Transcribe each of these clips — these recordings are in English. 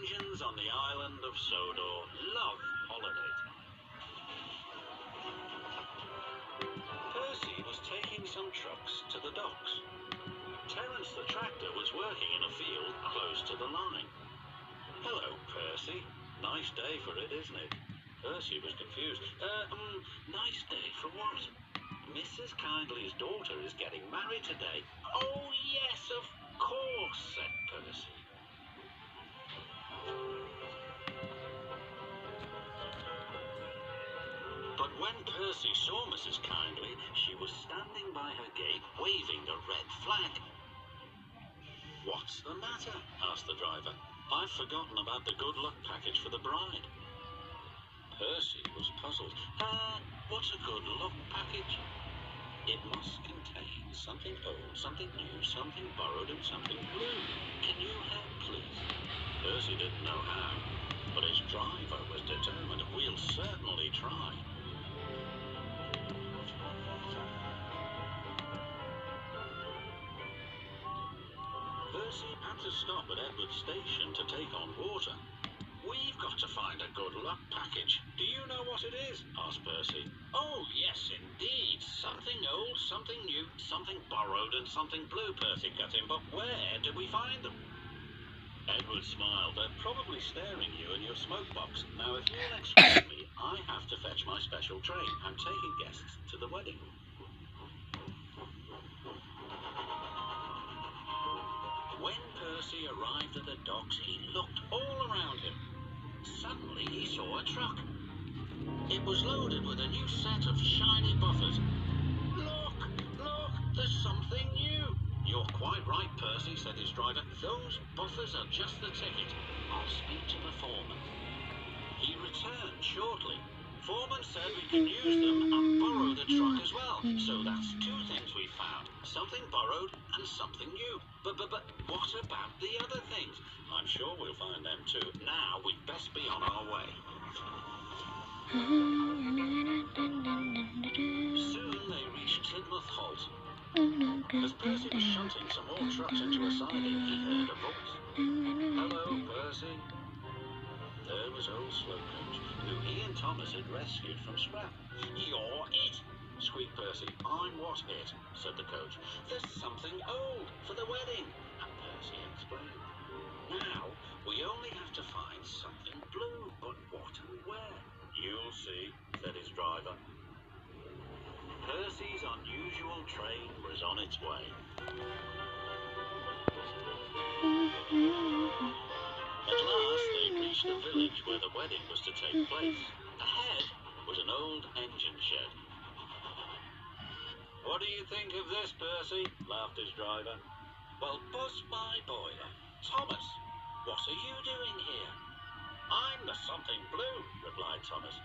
engines on the island of Sodor love holiday time. Percy was taking some trucks to the docks. Terence the tractor was working in a field close to the line. Hello, Percy. Nice day for it, isn't it? Percy was confused. Nice day for what? Mrs. Kindly's daughter is getting married today. Oh, yes, of course, said Percy. But when Percy saw Mrs. Kindly, she was standing by her gate waving a red flag. What's the matter? Asked the driver. I've forgotten about the good luck package for the bride. Percy was puzzled. What's a good luck package? It must contain something old, something new, something borrowed, and something blue. Can you help, please? Percy didn't know how, but his driver was determined. We'll certainly try. Percy had to stop at Edward Station to take on water. We've got to find a good luck package. Do you know what it is? Asked Percy. Oh, yes, indeed. Something old, something new, something borrowed, and something blue, Percy cut in. But where do we find them? Edward smiled. They're probably staring you in your smoke box. Now, if you'll excuse me, I have to fetch my special train. I'm taking guests to the wedding. When Percy arrived at the docks, he looked all around him. Suddenly he saw a truck. It was loaded with a new set of shiny buffers. Look, there's something new. You're quite right, Percy, said his driver. Those buffers are just the ticket. I'll speak to the foreman. He returned shortly. Foreman said we can use them and borrow the truck as well. So that's two things we found. Something borrowed and something new. But what about the other things? I'm sure we'll find them too. Now we'd best be on our way. Soon they reached Tidmouth Halt. As Percy was shunting some more trucks into a siding, he heard a voice. Hello, Percy. There was old Slowcoach, who he and Thomas had rescued from scrap. You're it, squeaked Percy. I'm what it, said the coach. There's something old for the wedding, and Percy explained. Now, we only have to find something blue, but what and where? You'll see, said his driver. Percy's unusual train was on its way. At last, they reached the village where the wedding was to take place. Ahead was an old engine shed. What do you think of this, Percy? Laughed his driver. Well, bust my boiler. Thomas, what are you doing here? I'm the something blue, replied Thomas.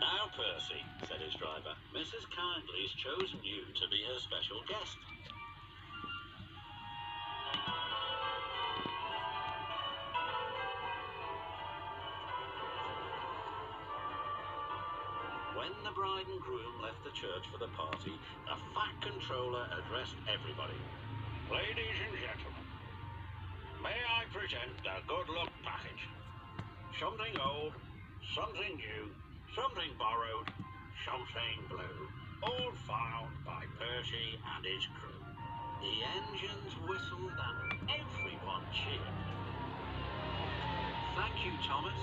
Now, Percy, said his driver, Mrs. Kindly's chosen you to be her special guest. When the bride and groom left the church for the party, the fat controller addressed everybody. Ladies and gentlemen, may I present the good luck package? Something old, something new, something borrowed, something blue, all found by Percy and his crew. The engines whistled and everyone cheered. Thank you, Thomas,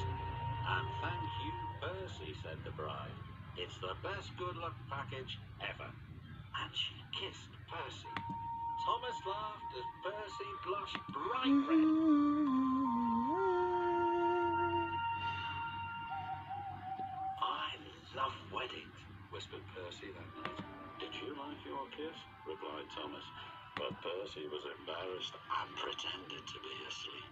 and thank you, Percy, said the bride. It's the best good luck package ever. And she kissed Percy. Thomas laughed as Percy blushed bright red. I love weddings, whispered Percy that night. Did you like your kiss? Replied Thomas. But Percy was embarrassed and pretended to be asleep.